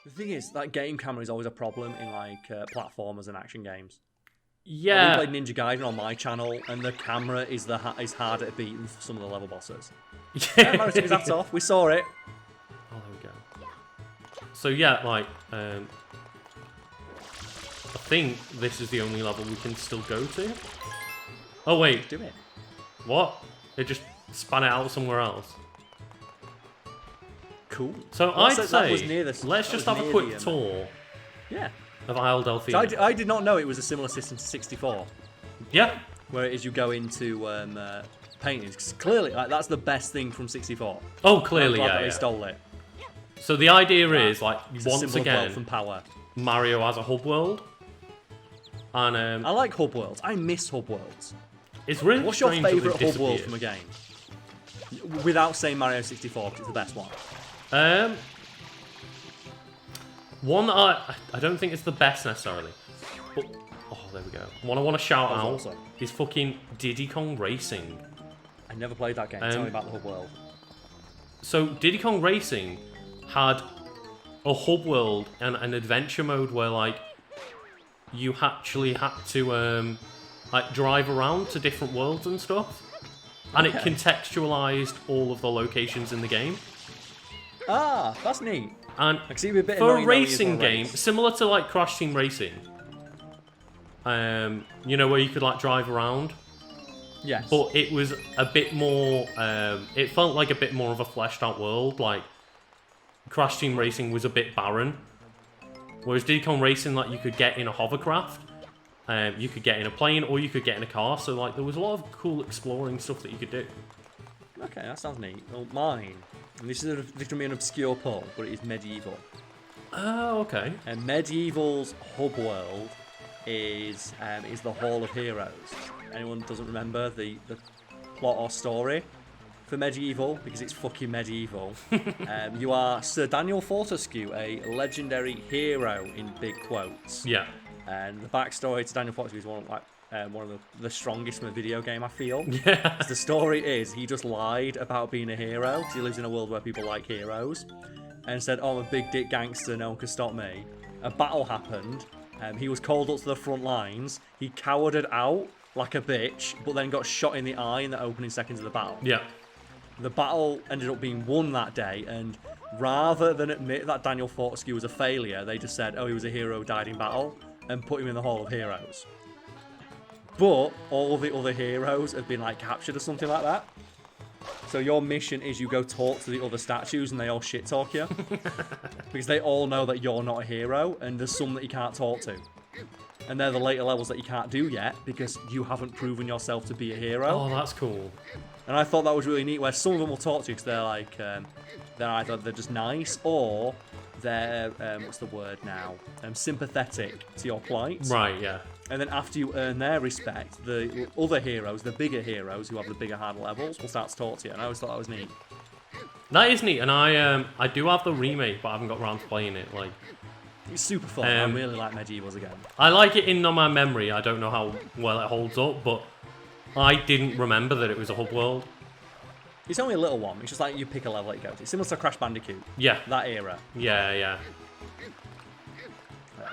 The thing is, that game camera is always a problem in like platformers and action games. Yeah. We played Ninja Gaiden on my channel, and the camera is is harder to beat than some of the level bosses. Yeah, Mario took his hat off. We saw it. Oh, there we go. So yeah, like, I think this is the only level we can still go to. Oh wait, Do it. what? It just span it out somewhere else. Cool. So Well, I'd that was say near this. let's that just was have a near quick the, tour Yeah. of Isle So Delphine. I did not know it was a similar system to 64, Yeah. where it is you go into paintings. 'Cause clearly, like, that's the best thing from 64. Oh, clearly, I'm glad yeah. that they yeah. stole it. So the idea is like It's a once symbol of wealth again, and power. Mario has a hub world, and I like hub worlds. I miss hub worlds. it's really What's your strange that favourite they've hub world disappeared. from a game? Without saying Mario 64, because it's the best one. One that I don't think it's the best necessarily, but oh, there we go. One I want to shout That out was awesome. is fucking Diddy Kong Racing. I never played that game. Tell me about the hub world. So Diddy Kong Racing had a hub world and an adventure mode where like you actually had to like drive around to different worlds and stuff, and it Okay. contextualized all of the locations in the game. Ah, that's neat. And I can see a bit for a annoying knowing you've racing got a game, race. similar to like Crash Team Racing, you know, where you could like drive around, Yes. but it was a bit more. It felt like a bit more of a fleshed out world. Like Crash Team Racing was a bit barren, whereas Diddy Kong Racing, like you could get in a hovercraft, you could get in a plane, or you could get in a car. So like there was a lot of cool exploring stuff that you could do. Okay, that sounds neat. Well, mine. And this is going to be an obscure pull, but it is medieval. Oh, okay. And medieval's hub world is the Hall of Heroes. Anyone doesn't remember the plot or story for medieval, because it's fucking medieval. You are Sir Daniel Fortescue, a legendary hero in big quotes. Yeah. And the backstory to Daniel Fortescue is one of the strongest from a video game, I feel. Yeah. The story is he just lied about being a hero because he lives in a world where people like heroes, and said, "Oh, I'm a big dick gangster, no one can stop me." A battle happened. He was called up to the front lines. He cowered out like a bitch, but then got shot in the eye in the opening seconds of the battle. Yeah. The battle ended up being won that day, and rather than admit that Daniel Fortescue was a failure, they just said, "Oh, he was a hero who died in battle," and put him in the Hall of Heroes. But all the other heroes have been like captured or something like that. So your mission is you go talk to the other statues and they all shit talk you. Because they all know that you're not a hero, and there's some that you can't talk to. And they're the later levels that you can't do yet because you haven't proven yourself to be a hero. Oh, that's cool. And I thought that was really neat, where some of them will talk to you because they're like, they're just nice, or they're, what's the word now? Sympathetic to your plight. Right. Yeah. And then after you earn their respect, the other heroes, the bigger heroes who have the bigger, harder levels, will start to talk to you. And I always thought that was neat. That is neat, and I do have the remake, but I haven't got around to playing it. Like, It's super fun. I really like Medievals again. I like it in my memory. I don't know how well it holds up, but I didn't remember that it was a hub world. It's only a little one. It's just like you pick a level that you go to. It's similar to Crash Bandicoot. Yeah. That era. Yeah.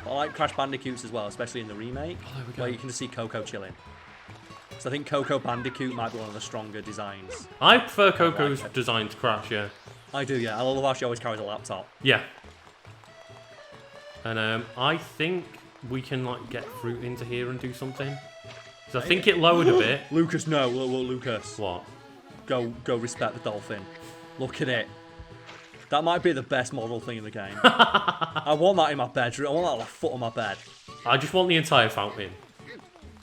I like Crash Bandicoots as well, especially in the remake, there we go. where you can just see Coco chilling. So I think Coco Bandicoot might be one of the stronger designs. I prefer Coco's design to Crash. Yeah. I do, yeah. I love how she always carries a laptop. Yeah. And I think we can like get fruit into here and do something. So I think it lowered a bit. Lucas, no. Look, Lucas. What? Go respect the dolphin. Look at it. That might be the best model thing in the game. I want that in my bedroom. I want that on the foot of my bed. I just want the entire fountain.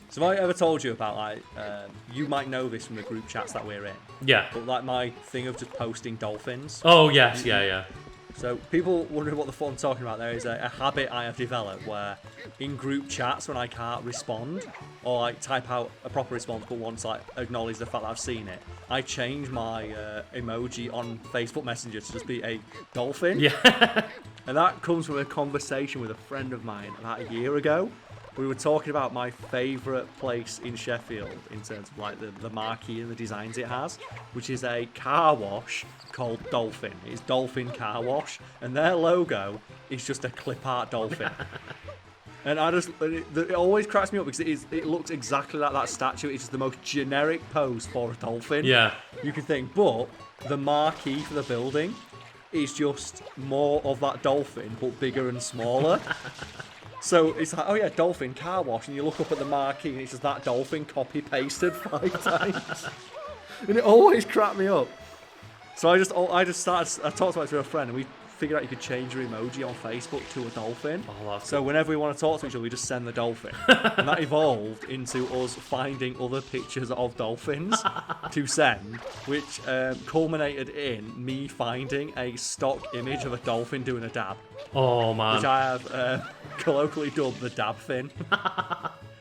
So have I ever told you about, like, you might know this from the group chats that we're in, Yeah. but like my thing of just posting dolphins. Oh yes, yeah. So people wondering what the fuck I'm talking about. There is a habit I have developed where in group chats when I can't respond or like type out a proper response but want to like acknowledge the fact that I've seen it, I change my emoji on Facebook Messenger to just be a dolphin. Yeah. And that comes from a conversation with a friend of mine about a year ago we were talking about my favourite place in Sheffield in terms of like the marquee and the designs it has, which is a car wash called Dolphin. It's Dolphin Car Wash, and their logo is just a clip art dolphin. And it always cracks me up because it looks exactly like that statue. It's just the most generic pose for a dolphin. Yeah. You can think, but the marquee for the building is just more of that dolphin, but bigger and smaller. So it's like, oh yeah, Dolphin Car Wash, and you look up at the marquee and it's just that dolphin copy-pasted 5 times. And it always cracked me up. So I talked about it to a friend, and we figured out you could change your emoji on Facebook to a dolphin. Oh, that's so cool. Whenever we want to talk to each other, we just send the dolphin. And that evolved into us finding other pictures of dolphins to send, which culminated in me finding a stock image of a dolphin doing a dab. Oh, man. Which I have colloquially dubbed the dab fin.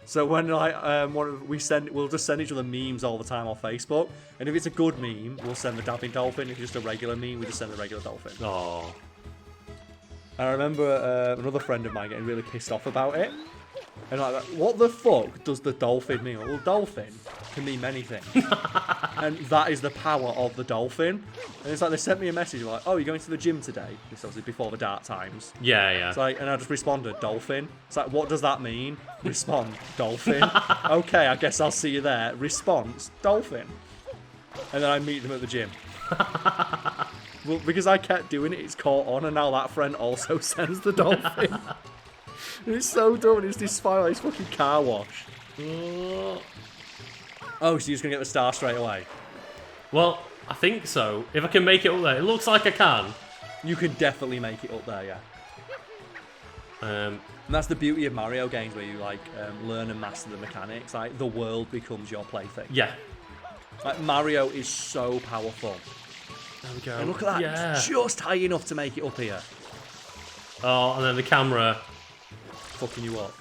So when we'll just send each other memes all the time on Facebook, and if it's a good meme, we'll send the dabbing dolphin. If it's just a regular meme, we just send the regular dolphin. Oh. I remember another friend of mine getting really pissed off about it, and like, what the fuck does the dolphin mean? Well, dolphin can mean many things, and that is the power of the dolphin. And it's like they sent me a message like, "Oh, you're going to the gym today?" This is obviously before the dark times. Yeah, yeah. It's like, and I just responded, dolphin. It's like, what does that mean? Respond, dolphin. Okay, I guess I'll see you there. Response, dolphin. And then I meet them at the gym. Well, because I kept doing it, it's caught on, and now that friend also sends the dolphin. And it's so dumb, and it's this smile, it's fucking car wash. Oh, so you're just gonna get the star straight away? Well, I think so. If I can make it up there. It looks like I can. You can definitely make it up there, yeah. Um, And that's the beauty of Mario games, where you like learn and master the mechanics. Like the world becomes your plaything. yeah. Like Mario is so powerful. There we go. And look at that, Yeah. it's just high enough to make it up here. Oh, and then the camera. Fucking you up.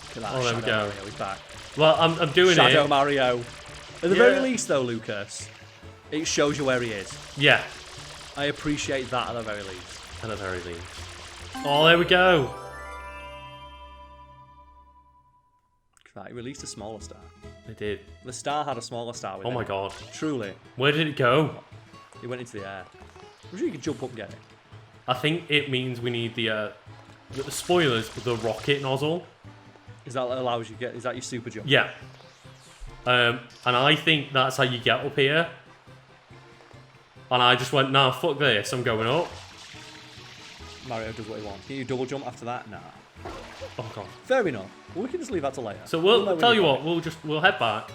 Look at that. Oh, there we Shadow go. Mario is back. Well, I'm doing Shadow it. Mario. At the Yeah. very least, though, Lucas, it shows you where he is. Yeah. I appreciate that at the very least. At the very least. Oh, there we go. Right, it released a smaller star. It did. The star had a smaller star with it. Oh my god. Truly. Where did it go? It went into the air. I'm sure you can jump up and get it. I think it means we need the spoilers, the rocket nozzle. Is that what allows you to get? Is that your super jump? Yeah. And I think that's how you get up here. And I just went, nah, fuck this, I'm going up. Mario does what he wants. Can you double jump after that? Nah. Oh god. Fair enough. Well, we can just leave that to later. So know we'll when tell you get what, we'll head back.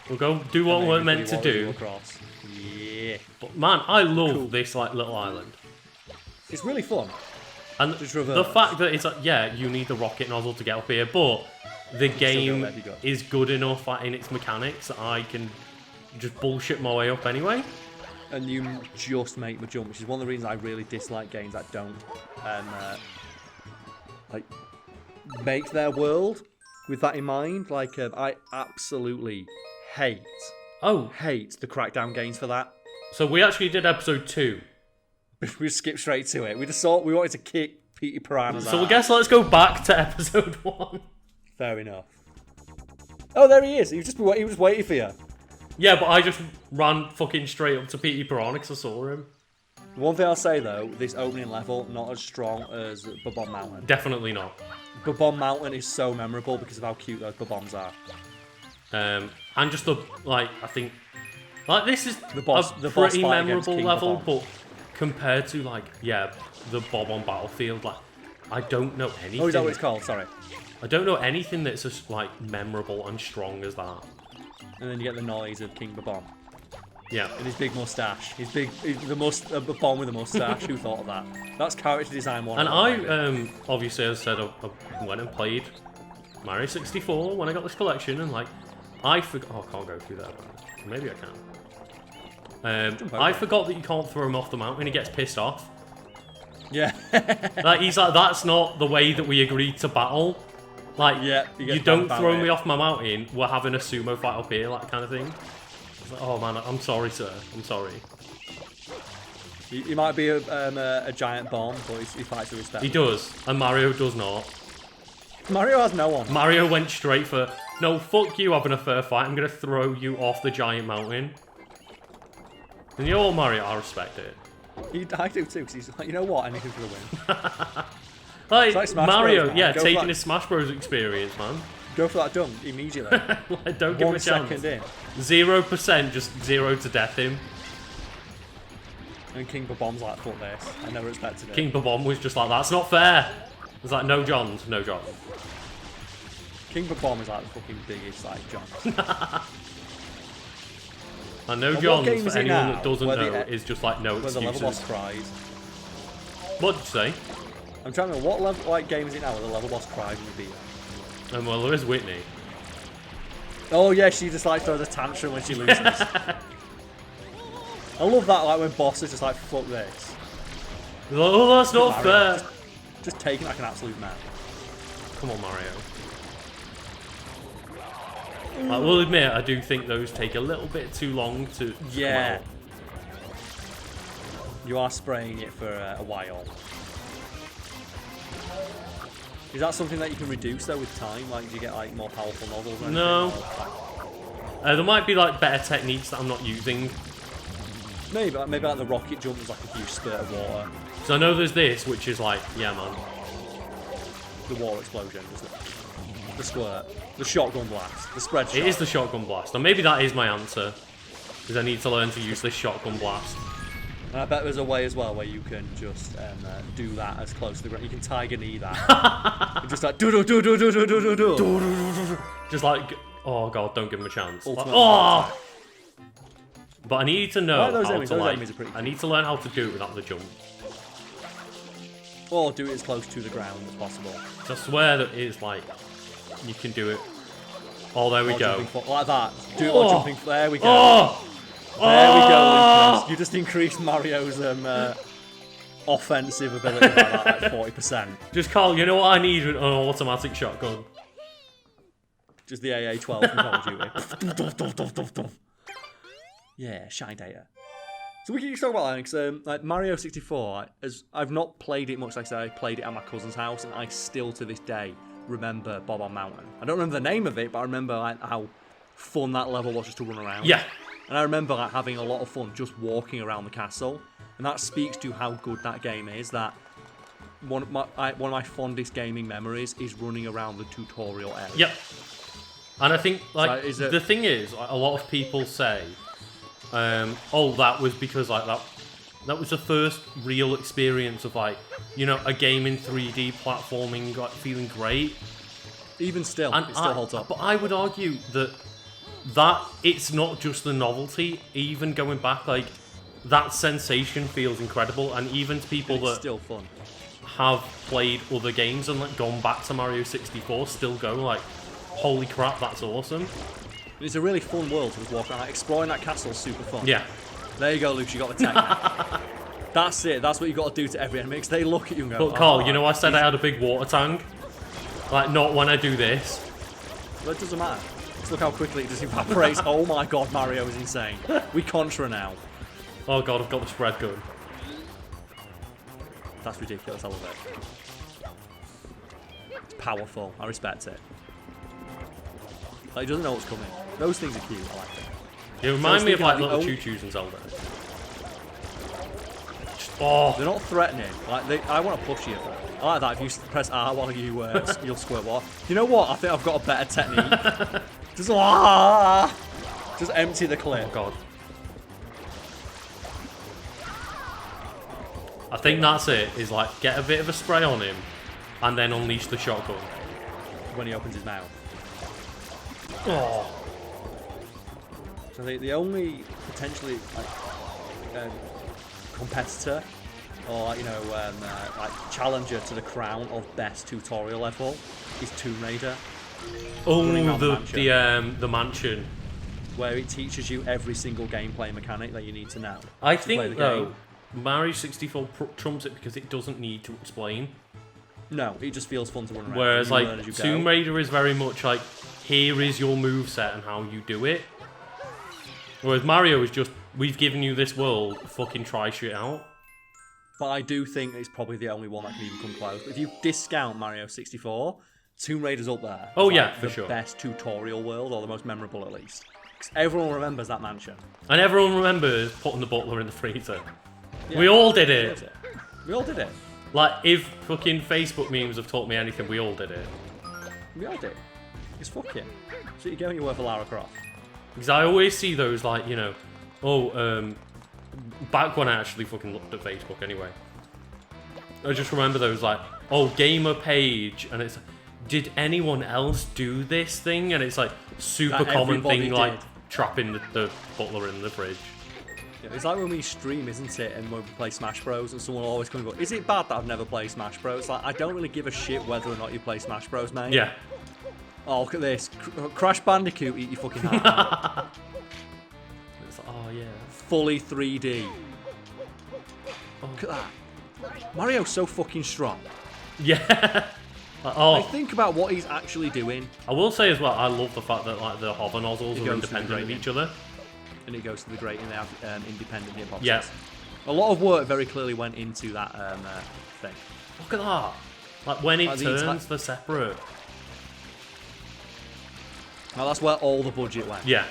We'll go do what And we're then meant to waddle you do. across. Yeah. But man, I love Cool. this like little island. It's really fun. And Just the reverse. fact that it's like, yeah, you need the rocket nozzle to get up here, but the game there if you go. is good enough like, in its mechanics that I can just bullshit my way up anyway. And you just make the jump, which is one of the reasons I really dislike games that don't like make their world with that in mind. Like I absolutely hate the Crackdown games for that. So we actually did episode 2. We skipped straight to it. We wanted to kick Petey Piranha's So I ass. guess let's go back to episode 1. Fair enough. Oh, there he is. He was waiting for you. Yeah, but I just ran fucking straight up to Petey Piranha because I saw him. One thing I'll say though, this opening level not as strong as Bob-omb Mountain. Definitely not. Bob-omb Mountain is so memorable because of how cute those Bob-ombs are. And just the, like, I think, like, this is The boss pretty fight against memorable King level, Bob-omb. but compared to, like, yeah, the Bob on Battlefield, like, I don't know anything. Oh, is that what it's called? Sorry. I don't know anything that's as, like, memorable and strong as that. And then you get the noise of King Bob-omb. Yeah. And his big mustache. He's the bomb with a mustache. Who thought of that? That's character design one. And I, obviously, as I said, I went and played Mario 64 when I got this collection, and, like, I forgot... Oh, I can't go through there. Maybe I can. I forgot that you can't throw him off the mountain. He gets pissed off. Yeah. Like, he's like, that's not the way that we agreed to battle. Like, Yeah, he gets you don't mad throw about me it. off my mountain. We're having a sumo fight up here, like, kind of thing. It's like, oh man, I'm sorry, sir. I'm sorry. He might be a giant bomb, but he fights with respect. He does, and Mario does not. Mario has no one. Mario went straight for, no, fuck you having a fair fight, I'm going to throw you off the giant mountain. And you know what, Mario? I respect it. I do too, because he's like, you know what, anything for the win. Like Mario, Bros, yeah, Go taking his Smash Bros experience, man. Go for that dunk immediately. Like, don't give him a chance. 1 second in. 0%, just 0 to death him. And King Bomb's like, fuck this. I never expected it. King Bomb was just like, that's not fair. It's like, no Johns, no Johns. King Bomb is like the fucking biggest, like, John. And no Johns, for anyone that doesn't know, is just like, no excuses. Where the level boss cries. What did you say? I'm trying to remember, what level, like, game is it now where the level boss cries when you beat her? Well, there is Whitney. Oh yeah, she just like throws a tantrum when she loses. I love that, like when bosses just like, fuck this. Oh, that's not fair. Just taking like an absolute man. Come on, Mario. I will admit, I do think those take a little bit too long to Yeah. come out. You are spraying it for a while. Is that something that you can reduce though with time? Like, do you get like more powerful nozzles? Or No. anything? There might be like better techniques that I'm not using. Maybe like the rocket jump is like a huge spurt of water. So I know there's this, which is like, yeah, man. The water explosion, isn't it? The squirt, the shotgun blast, the spread shot. It is the shotgun blast, or maybe that is my answer, because I need to learn to use this shotgun blast. And I bet there's a way as well where you can just do that as close to the ground. You can Tiger Knee that. Just like do do do do do do do do do. Just like, oh god, don't give him a chance. Like, Ultimate oh! But I need to know those how enemies- to those like. enemies are pretty I need to learn how to do it without the jump. Or do it as close to the ground as possible. So I swear that it's like you can do it. Oh, there we Or go. like that. Do it or jumping. There we go. Oh! There we go, Lucas. You just increased Mario's offensive ability by that, like 40%. Just Karl, you know what I need with an automatic shotgun? Just the AA-12 from Call of Duty. Yeah, shine data. So we can talk about that because like Mario 64, I've not played it much. Like I said, I played it at my cousin's house, and I still to this day remember Bob on Mountain. I don't remember the name of it, but I remember like how fun that level was just to run around. Yeah. And I remember like having a lot of fun just walking around the castle, and that speaks to how good that game is. That one of my fondest gaming memories is running around the tutorial area. Yep. And I think like So the thing is, like, a lot of people say, oh, that was because like that was the first real experience of like, you know, a game in 3D platforming, like feeling great. Even still, And it still holds up. But I would argue that it's not just the novelty. Even going back, like that sensation feels incredible, and even to people It's that still fun. have played other games and like gone back to Mario 64 still go like, holy crap, that's awesome. It's a really fun world to just walk around. Like, exploring that castle is super fun. Yeah. There you go, Luke. You got the tech. That's it. That's what you got to do to every enemy. Because they look at you and go, But Karl, you know I said I had a big water tank? Like, not when I do this. Well, it doesn't matter. Just look how quickly it just evaporates. Oh my god, Mario is insane. We Contra now. Oh god, I've got the spread gun. That's ridiculous. I love it. It's powerful. I respect it. Like, he doesn't know what's coming. Those things are cute. I like it. You remind me of like thinking, little like, choo-choos in Zelda. Oh, They're not threatening. Like, I want to push you. I like that. If you press R while you'll squirt water. You know what? I think I've got a better technique. Just empty the clip. oh god. I think that's it, is like, get a bit of a spray on him, and then unleash the shotgun. When he opens his mouth. Oh. So the only potentially like competitor or like challenger to the crown of best tutorial level is Tomb Raider. Oh, the the mansion. Where it teaches you every single gameplay mechanic that you need to know. I to play the think though, game. Mario 64 trumps it because it doesn't need to explain. No, it just feels fun to run around. Whereas You learn as like you go. Tomb Raider is very much like, here is your moveset and how you do it. Whereas Mario is just, we've given you this world, fucking try shit out. But I do think it's probably the only one that can even come close. But if you discount Mario 64, Tomb Raider's up there. Oh, It's yeah, like for the sure. best tutorial world, or the most memorable at least. 'Cause everyone remembers that mansion. And everyone remembers putting the butler in the freezer. Yeah. We all did it. We all did it. Like, if fucking Facebook memes have taught me anything, we all did it. We all did. It's fucking. So you go and you work for Lara Croft. Because I always see those, like, you know, back when I actually fucking looked at Facebook anyway. I just remember those, like, gamer page, and it's, did anyone else do this thing? And it's like, super That common everybody thing, like, did. trapping the butler in the fridge. Yeah, it's like when we stream, isn't it? And when we play Smash Bros, and someone will always come and go, "Is it bad that I've never played Smash Bros?" Like, I don't really give a shit whether or not you play Smash Bros, mate. Yeah. Oh, look at this. Crash Bandicoot, eat your fucking heart out. It's like, oh, yeah. Fully 3D. Look at that. Mario's so fucking strong. Yeah. I think about what he's actually doing. I will say as well, I love the fact that, like, the hover nozzles It are goes independent through of the each other. And it goes to the grate and they have independent hitboxes. Yeah. A lot of work very clearly went into that thing. Look at that. Like, when it Like the turns, they're separate. Now that's where all the budget went. Yeah.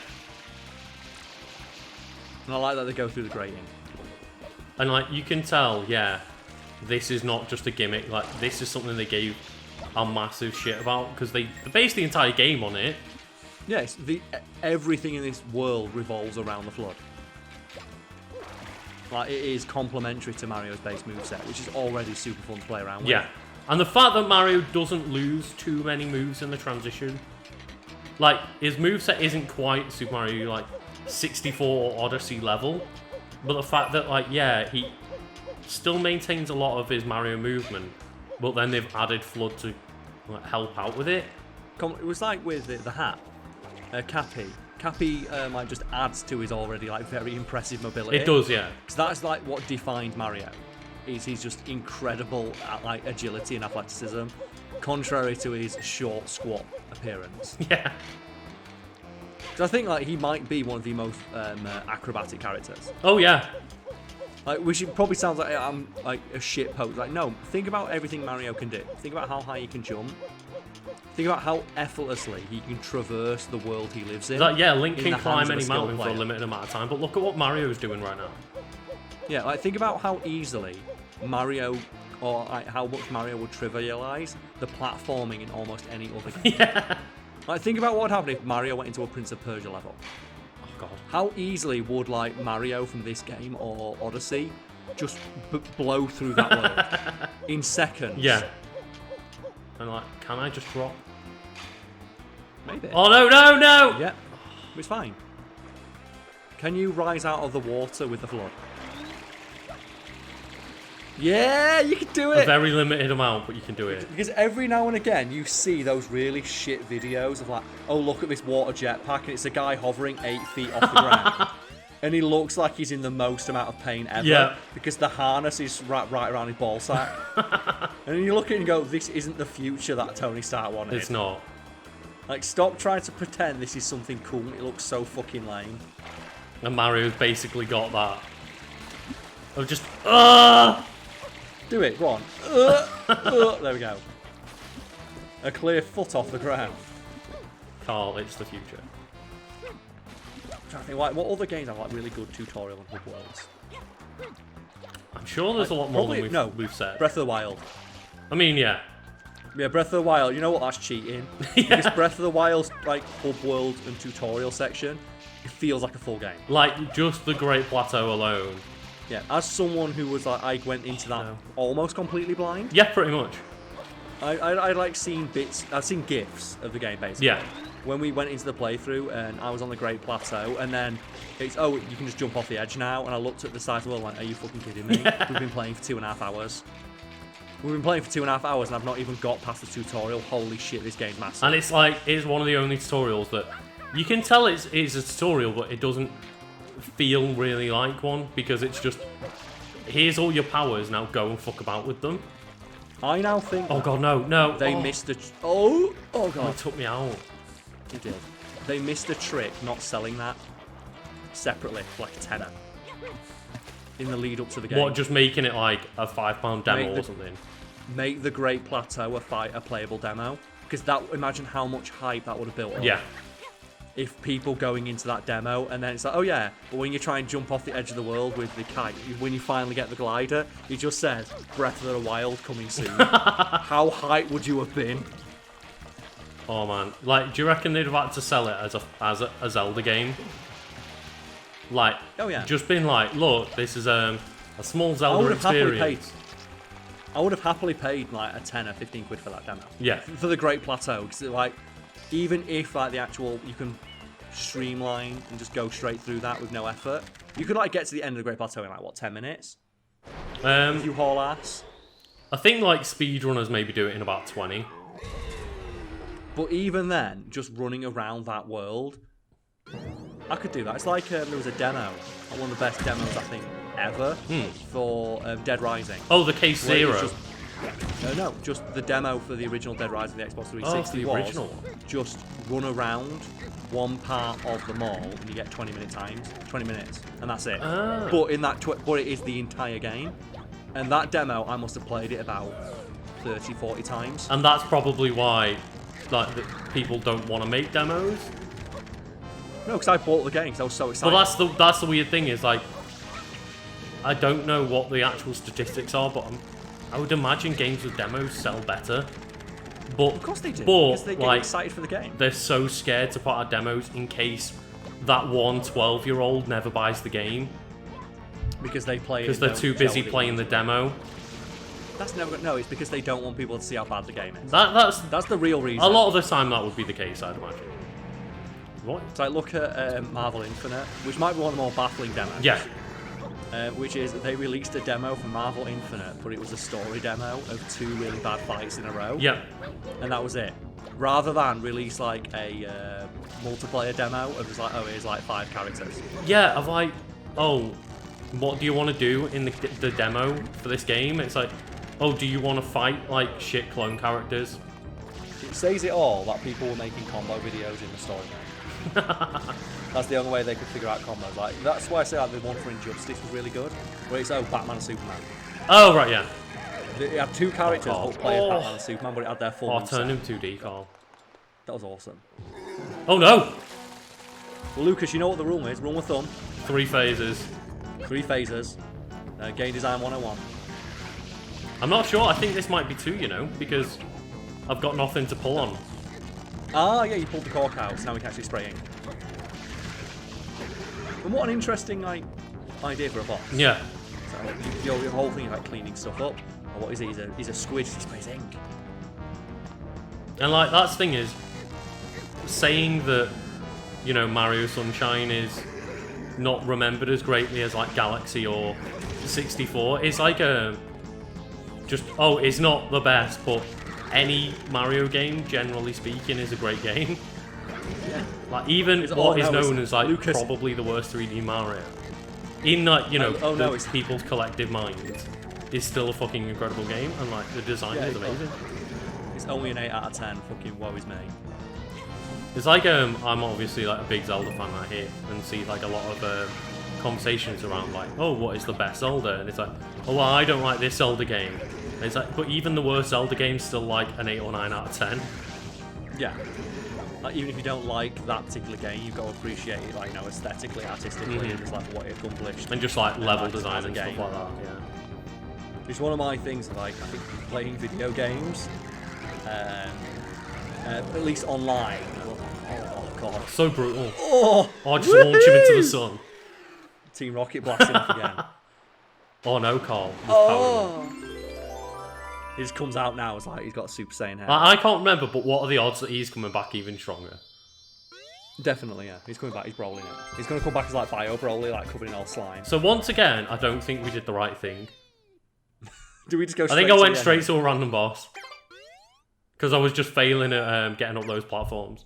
And I like that they go through the grating. And, like, you can tell, yeah, this is not just a gimmick. Like, this is something they gave a massive shit about, because they based the entire game on it. Yes, everything in this world revolves around the flood. Like, it is complementary to Mario's base moveset, which is already super fun to play around with. Yeah. And the fact that Mario doesn't lose too many moves in the transition. Like, his moveset isn't quite Super Mario, like, 64 or Odyssey level. But the fact that, like, yeah, he still maintains a lot of his Mario movement, but then they've added Flood to, like, help out with it. It was like with the hat. Cappy. Cappy like just adds to his already like very impressive mobility. It does, yeah. So that's like what defined Mario. He's just incredible at like agility and athleticism, contrary to his short, squat appearance. Yeah. So I think like he might be one of the most acrobatic characters. Oh, yeah. Like, which probably sounds like I'm like a shit post. Like, no, think about everything Mario can do. Think about how high he can jump. Think about how effortlessly he can traverse the world he lives in. Like, yeah, Link in can the climb hands of a any skilled mountain for a player. limited amount of time, but look at what Mario's doing right now. Yeah, like think about how easily Mario, or like how much Mario would trivialize the platforming in almost any other game. Yeah. Like think about what would happen if Mario went into a Prince of Persia level. Oh, God. How easily would like Mario from this game or Odyssey just blow through that world in seconds? Yeah. And, like, can I just drop? Maybe. Oh, no, no, no! Yeah, it's fine. Can you rise out of the water with the flood? Yeah, you can do A it! very limited amount, but you can do it. Because every now and again you see those really shit videos of like, oh look at this water jetpack and it's a guy hovering 8 feet off the ground. And he looks like he's in the most amount of pain ever. Yeah. Because the harness is right around his ball sack. And you look at it and go, this isn't the future that Tony Stark wanted. It's not. Like, stop trying to pretend this is something cool. It looks so fucking lame. And Mario's basically got that. Of just, Do it, go on. There we go. A clear foot off the ground. Karl, it's the future. I'm trying to think, like, what other games have like really good tutorial and hub worlds? I'm sure there's a lot more than we've said. Breath of the Wild. I mean, yeah. Yeah, Breath of the Wild. You know what? That's cheating. Because Breath of the Wild's like hub world and tutorial section, it feels like a full game. Like, just the Great Plateau alone. Yeah, as someone who was like, I went into that almost completely blind. Yeah, pretty much. I like seeing bits. I've seen GIFs of the game basically. Yeah. When we went into the playthrough and I was on the Great Plateau and then it's, oh, you can just jump off the edge now. And I looked at the size of the world like, are you fucking kidding me? Yeah. We've been playing for 2.5 hours. We've been playing for 2.5 hours and I've not even got past the tutorial. Holy shit, this game's massive. And it's like, it's one of the only tutorials that you can tell it's a tutorial, but it doesn't feel really like one because it's just, here's all your powers, now go and fuck about with them. I now think Oh god, no. they missed the... Oh god. It took me out. It did. They missed a trick not selling that separately for like a tenner. in the lead up to the game. What, just making it like a £5 demo or something? Make the Great Plateau a playable demo. Because imagine how much hype that would have built up. Yeah. If people going into that demo, and then it's like, oh yeah, but when you try and jump off the edge of the world with the kite, when you finally get the glider, it just says, Breath of the Wild coming soon. How hype would you have been? Oh man, like, do you reckon they'd have had to sell it as a Zelda game? Like, oh yeah, just been like, look, this is a small Zelda experience. I would have happily paid like a 10 or 15 quid for that demo. Yeah. For the Great Plateau, because like, even if like the actual, you can streamline and just go straight through that with no effort, you could like get to the end of the Great Plateau in like what, 10 minutes? If you haul ass. I think like speedrunners maybe do it in about 20. But even then, just running around that world, I could do that. It's like there was a demo, one of the best demos I think ever for Dead Rising. Oh, the Case Zero. No, just the demo for the original Dead Rising, the Xbox 360 the original one. Just run around one part of the mall and you get 20 minutes, and that's it. But in that, but it is the entire game. And that demo, I must have played it about 30, 40 times. And that's probably why, like, people don't want to make demos. No, because I bought the game because I was so excited. Well, that's the weird thing is, like, I don't know what the actual statistics are, but I would imagine games with demos sell better. But of course they do, but, because they get like, excited for the game. They're so scared to put out demos in case that one 12-year-old never buys the game. Because they play it. Because they're too busy playing the demo. That's never no. It's because they don't want people to see how bad the game is. That's the real reason. A lot of the time, that would be the case, I'd imagine. What? So I look at Marvel Infinite, which might be one of the more baffling demos. Yeah. Which is they released a demo for Marvel Infinite, but it was a story demo of 2 really bad fights in a row. Yeah. And that was it. Rather than release like a multiplayer demo of just like, oh, here's like 5 characters. Yeah, of like, oh, what do you want to do in the demo for this game? It's like, oh, do you want to fight like shit clone characters? It says it all that people were making combo videos in the story mode. That's the only way they could figure out combos. Like that's why I say like the one for Injustice was really good. Where it's Batman and Superman. Oh right, yeah. It had 2 characters that played Batman and Superman, but it had their full. Oh, turn him 2D, Karl. That was awesome. Oh no! Well, Lucas, you know what the rule is. Rule with thumb. 3 phases. 3 phases. Game design 101. I'm not sure. I think this might be 2. You know, because I've got nothing to pull on. Ah, yeah, you pulled the cork out, so now we can actually spray ink. And what an interesting idea for a boss. Yeah. So, your whole thing is like cleaning stuff up. Or what is it? He's a squid, he sprays ink. And like, that's the thing is, saying that, you know, Mario Sunshine is not remembered as greatly as like Galaxy or 64 is like it's not the best, but any Mario game, generally speaking, is a great game. Yeah. Like even what is known as like Lucas, probably the worst 3D Mario, in like it's people's collective mind, is still a fucking incredible game, and like the design is amazing. It's only an 8 out of 10. Fucking woe is me. It's like I'm obviously like a big Zelda fan. I hear and see like a lot of conversations around like, oh, what is the best Zelda? And it's like, oh, well, I don't like this Zelda game. And it's like, but even the worst Zelda game's still like an 8 or 9 out of 10. Yeah. Like, even if you don't like that particular game, you've got to appreciate it, like, you know, aesthetically, artistically, and just like what it accomplished. And just like level design and stuff like that, yeah. It's one of my things, like, I think playing video games, at least online. Oh, God. So brutal. Oh, just launch him into the sun. Team Rocket blasting off again. Oh no, Karl. He just comes out now as like he's got a Super Saiyan hair. I can't remember, but what are the odds that he's coming back even stronger? Definitely, yeah. He's coming back, he's Broly now. He's going to come back as like Bio Broly, like covered in all slime. So once again, I don't think we did the right thing. Do we just go straight I think I went straight to a random boss. Because I was just failing at getting up those platforms.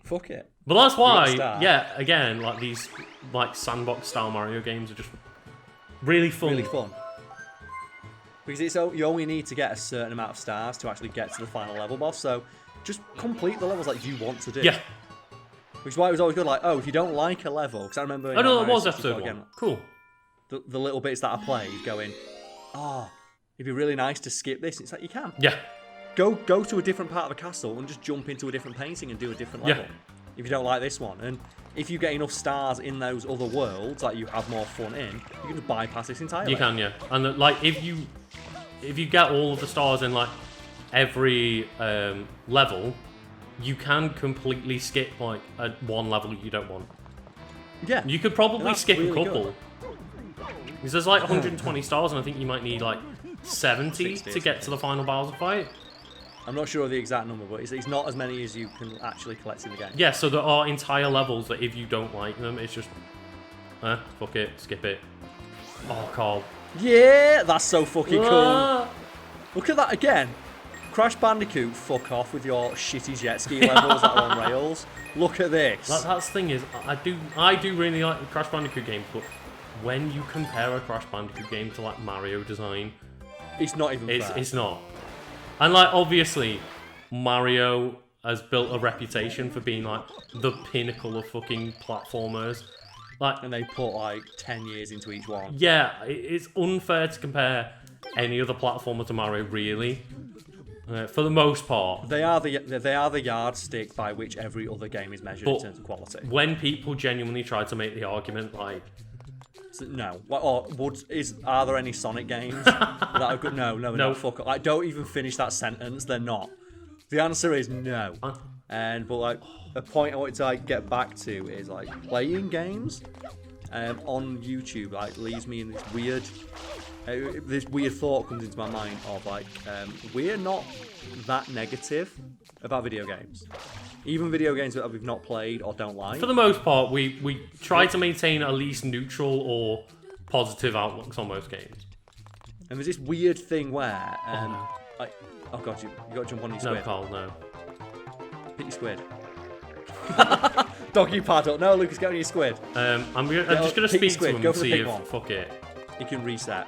Fuck it. But that's why, yeah, again, like these like sandbox-style Mario games are just really fun. Really fun. Because you only need to get a certain amount of stars to actually get to the final level boss, so just complete the levels like you want to do. Yeah. Which is why it was always good, like, oh, if you don't like a level, because I remember... Oh no, that was episode 1. Cool. the little bits that I played, going, oh, it'd be really nice to skip this. It's like you can. Yeah. Go to a different part of the castle and just jump into a different painting and do a different level. If you don't like this one, and if you get enough stars in those other worlds that you have more fun in, you can just bypass this entirely. You can, yeah. And like if you get all of the stars in like every level, you can completely skip like one level you don't want. Yeah. You could probably skip really a couple. Because there's like 120 stars, and I think you might need like 70 to get to the final Bowser fight. I'm not sure of the exact number, but it's not as many as you can actually collect in the game. Yeah, so there are entire levels that if you don't like them, it's just, fuck it, skip it. Oh, Karl. Yeah, that's so fucking cool. Look at that again. Crash Bandicoot, fuck off with your shitty jet ski levels that are on rails. Look at this. That's the thing is, I do really like the Crash Bandicoot games, but when you compare a Crash Bandicoot game to like Mario design, it's not even fair. It's not. And like obviously, Mario has built a reputation for being like the pinnacle of fucking platformers. Like, and they put like 10 years into each one. Yeah, it's unfair to compare any other platformer to Mario, really. For the most part, they are the yardstick by which every other game is measured in terms of quality. When people genuinely try to make the argument, like, no, are there any Sonic games that are good? No. Fuck up. Like, don't even finish that sentence. They're not. The answer is no. But like a point I wanted to like get back to is like playing games on YouTube like leaves me in this weird thought comes into my mind of like we're not that negative about video games, even video games that we've not played or don't like. For the most part, we try to maintain at least neutral or positive outlooks on most games. And there's this weird thing where like, oh god, you got to jump on your squid. No, Karl, no. Hit your squid. Doggy paddle. No, Lucas, get on your squid. I'm just gonna speak to him and see if fuck it. He can reset.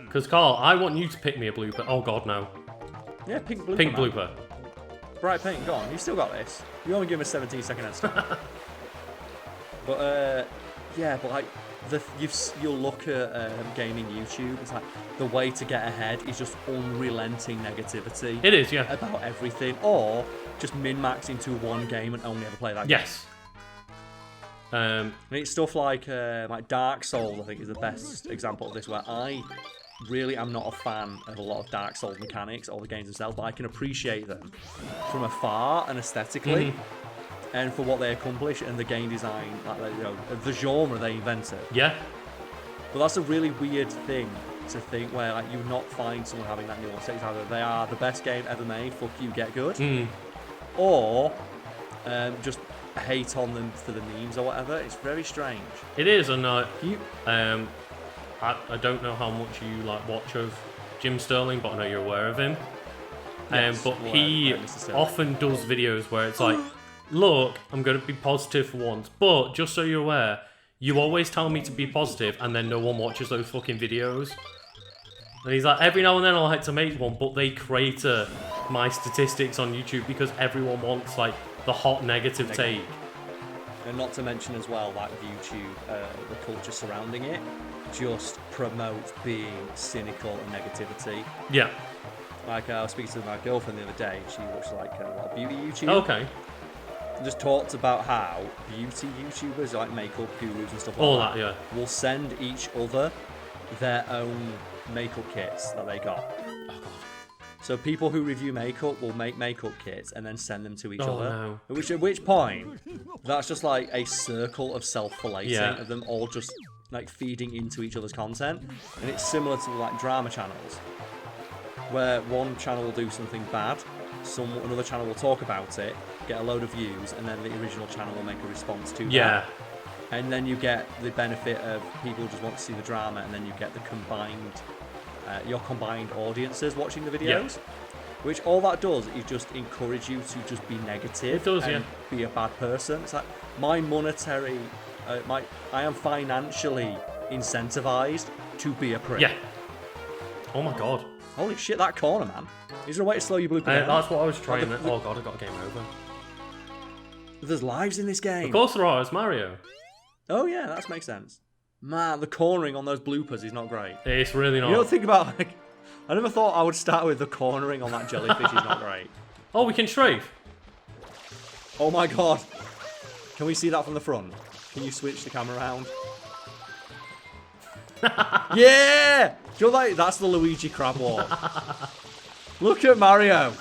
Because Karl, I want you to pick me a blooper. Oh god, no. Yeah, pink blooper. Pink blooper. Bright pink. Go on. You still got this. You only give him a 17-second head start. But yeah, but like you'll look at gaming YouTube. It's like the way to get ahead is just unrelenting negativity. It is, yeah. About everything, or just min-max into one game and only ever play that game. Yes. And it's stuff like Dark Souls, I think, is the best example of this, where I really am not a fan of a lot of Dark Souls mechanics or the games themselves, but I can appreciate them from afar and aesthetically, and for what they accomplish and the game design, like, you know, the genre they invented. Yeah. But that's a really weird thing to think, where like you not find someone having that nuance. It's either they are the best game ever made, fuck you, get good, or just hate on them for the memes or whatever. It's very strange. It is, and I don't know how much you like watch of Jim Sterling, but I know you're aware of him. Yes, but he often does videos where it's like, look, I'm going to be positive for once, but just so you're aware, you always tell me to be positive, and then no one watches those fucking videos. And he's like, every now and then I like to make one, but they crater my statistics on YouTube because everyone wants like the hot negative take. And not to mention as well, like with YouTube, the culture surrounding it just promotes being cynical and negativity. Yeah. Like I was speaking to my girlfriend the other day, and she watched like a lot of beauty YouTube. Okay. And just talked about how beauty YouTubers, like makeup gurus and stuff like all that, yeah, will send each other their own makeup kits that they got. Oh god. So people who review makeup will make makeup kits and then send them to each other. No. At which point, that's just like a circle of self-flating of them all just like feeding into each other's content. And it's similar to like drama channels, where one channel will do something bad, another channel will talk about it, get a load of views, and then the original channel will make a response to that. And then you get the benefit of people who just want to see the drama, and then you get the your combined audiences watching the videos. Which all that does is just encourage you to just be negative. It does, and be a bad person. It's like my monetary, I am financially incentivized to be a prick. Yeah. Oh my god. Holy shit, that corner, man. Is there a way to slow your blooper down? That's what I was trying. Oh god, I got a game over. There's lives in this game. Of course there are. It's Mario. Oh yeah, that makes sense. Man, the cornering on those bloopers is not great. It's really not. You don't think about, like... I never thought I would start with the cornering on that jellyfish is not great. Oh, we can strafe. Oh my god. Can we see that from the front? Can you switch the camera around? Yeah! Do you know, like, that's the Luigi crab walk. Look at Mario.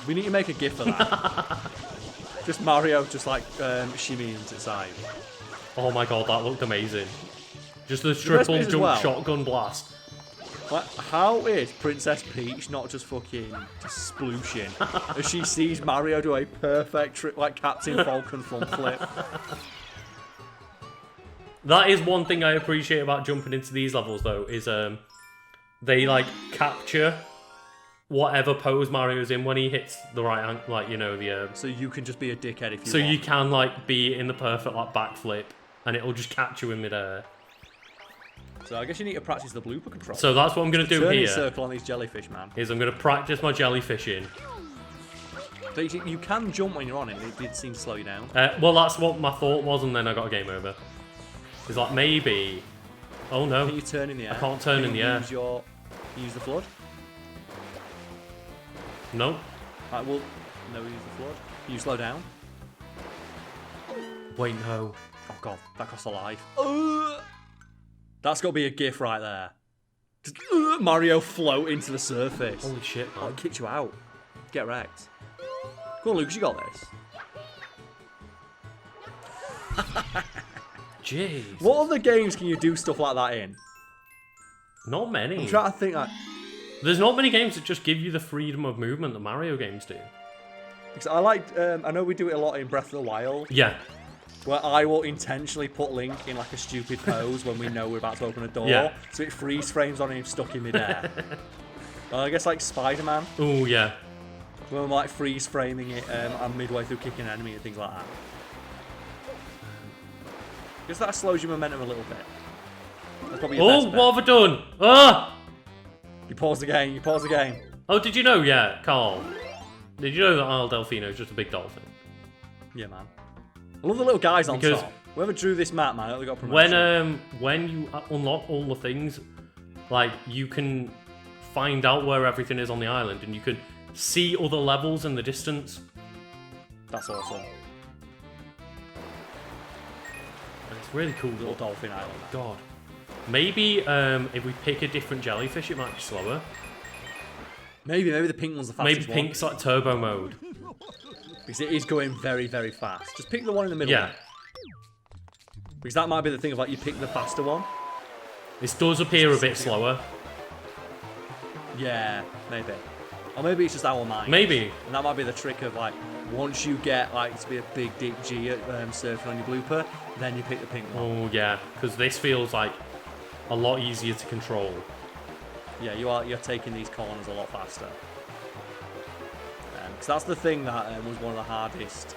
We need to make a gif of that. Just Mario just like shimmying to the side. Oh my god, that looked amazing. Just the triple jump shotgun blast. Like, how is Princess Peach not just fucking just splooshing as she sees Mario do a perfect trick like Captain Falcon front flip? That is one thing I appreciate about jumping into these levels, though, is they like capture whatever pose Mario's in when he hits the right angle, like, you know, the. So you can just be a dickhead if you. So want. you can like be in the perfect like backflip, and it'll just catch you in midair. So I guess you need to practice the blooper control. So that's what I'm gonna do Turning here. circle on these jellyfish, man. Is I'm gonna practice my jellyfishing. But you can jump when you're on it. It did seem to slow you down. Well, that's what my thought was, and then I got a game over. It's like maybe. Oh no! Can you turn in the air? I can't turn in the air. Use the flood. No. Right, well, no, use the flood. Can you slow down? Wait, no. Oh god, that costs a life. That's got to be a gif right there. Just, Mario float into the surface. Holy shit, man. Oh, it kicked you out. Get wrecked. Go on, Lucas, you got this. Jeez. What other games can you do stuff like that in? Not many. I'm trying to think. There's not many games that just give you the freedom of movement that Mario games do. Because I like. I know we do it a lot in Breath of the Wild. Yeah. Where I will intentionally put Link in like a stupid pose when we know we're about to open a door. Yeah. So it freeze frames on him stuck in midair. I guess like Spider-Man. Oh yeah. When I'm like freeze framing it I'm midway through kicking an enemy and things like that. Because that slows your momentum a little bit. That's probably your best bet. What have I done? Ah! You pause the game, you pause the game. Oh, did you know? Yeah, Karl. Did you know that Isle Delfino is just a big dolphin? Yeah, man. I love the little guys on Because top. Whoever drew this map, man, they got promotion. When you unlock all the things, like you can find out where everything is on the island, and you can see other levels in the distance. That's awesome. And it's really cool. Little dolphin island. God. Maybe if we pick a different jellyfish, it might be slower. Maybe the pink one's the fastest Maybe pink's like turbo mode. Because it is going very, very fast. Just pick the one in the middle. Yeah. Because that might be the thing of like you pick the faster one. This does appear a bit slower. Yeah, maybe. Or maybe it's just our mind. Maybe. And that might be the trick of like, once you get like to be a big Dick G at surfing on your blooper, then you pick the pink one. Oh yeah, because this feels like a lot easier to control. Yeah, you're taking these corners a lot faster. Because that's the thing that was one of the hardest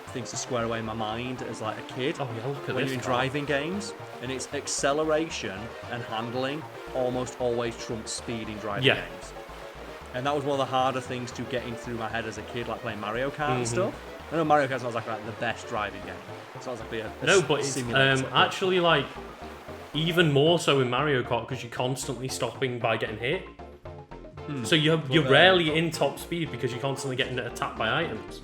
things to square away in my mind as like a kid. Oh yeah, look at when this. you're in driving games, and it's acceleration and handling almost always trumps speed in driving games. And that was one of the harder things to get in through my head as a kid, like playing Mario Kart and stuff. I know Mario Kart sounds like the best driving game. It sounds like no, but it's actually like even more so in Mario Kart because you're constantly stopping by getting hit. So you're rarely in top speed because you're constantly getting attacked by items.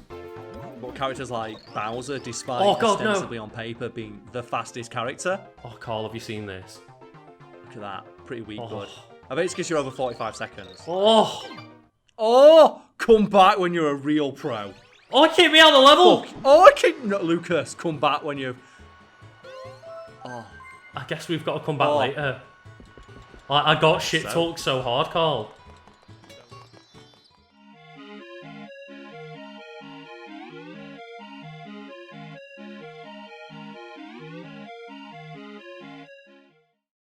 But characters like Bowser, despite ostensibly on paper being the fastest character. Oh, Karl, have you seen this? Look at that. Pretty weak, bud. I bet it's because you're over 45 seconds. Oh, come back when you're a real pro. Oh, it kicked me out of the level. No, Lucas, come back when you. I guess we've got to come back later. I got shit talked so hard, Karl.